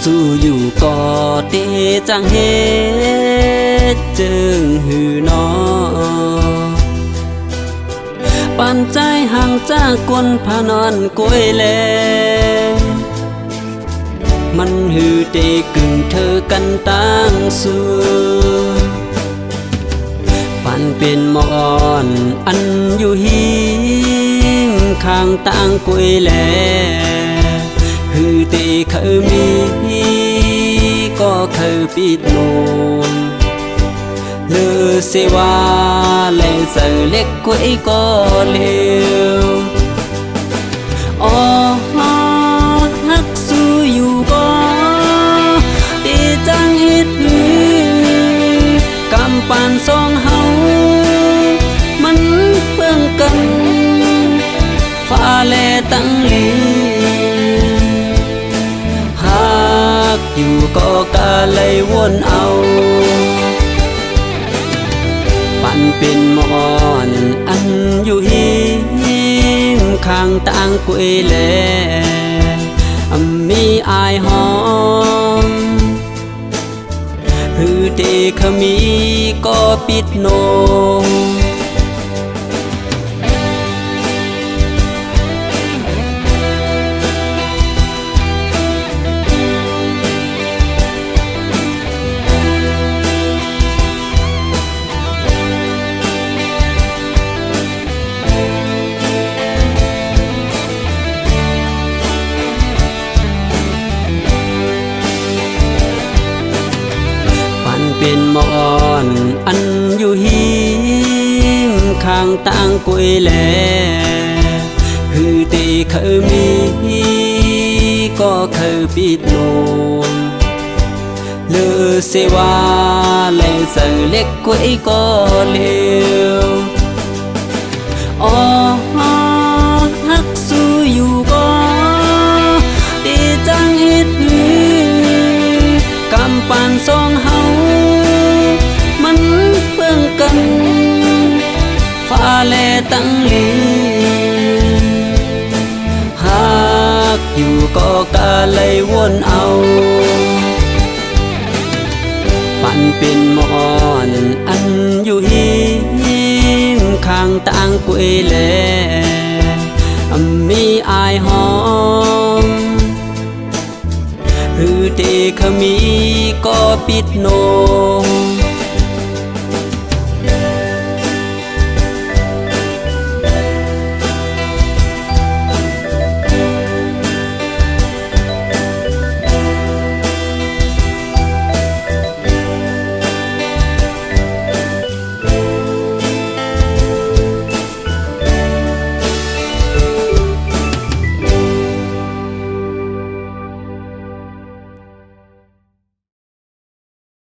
สู้อยู่ก่อเตจังเฮ็ดจึงหือนอปันใจห่างจากกวนพานอนกวยแลมันหือเตกึ่งเธอกันตั้งสู้ปันเป็นมอนอันอยู่หิมข้างต่างกวยแลหือเตเคยมีก็เคยปิดโนมเลือเสวาแลเสเล็กกวยก็เลี้ยวอ๋อฮักสู้อยู่ก็ตีจังฮิตหือกำปานสองเฮามันเปื้องกันฟ้าแลตั้งลีฮักอยู่ก็กะเลยวนเอาปันเป็นมอนอันอยู่หิมข้างต่างกวยแลมีอายหอมหือเตขมีก็ปิดโนเป็นมอนอันอยู่หิมข้างต่างกวยแลหือเตเคยมีก็เคยปิดโนมเลือเสวาแลเสเล็กกวยก็เลี้ยวอ๋อฮักสู้อยู่ก็ตีจังฮิตหือกำปานสองเฮามันเปื้องกันฟ้าแลตั้งลีฮักอยู่ก็กะเลยวนเอาปันเป็นมอนอันอยู่หิมข้างต่างกวยแลมีอายหอมหือเตขมีก็ปิดโน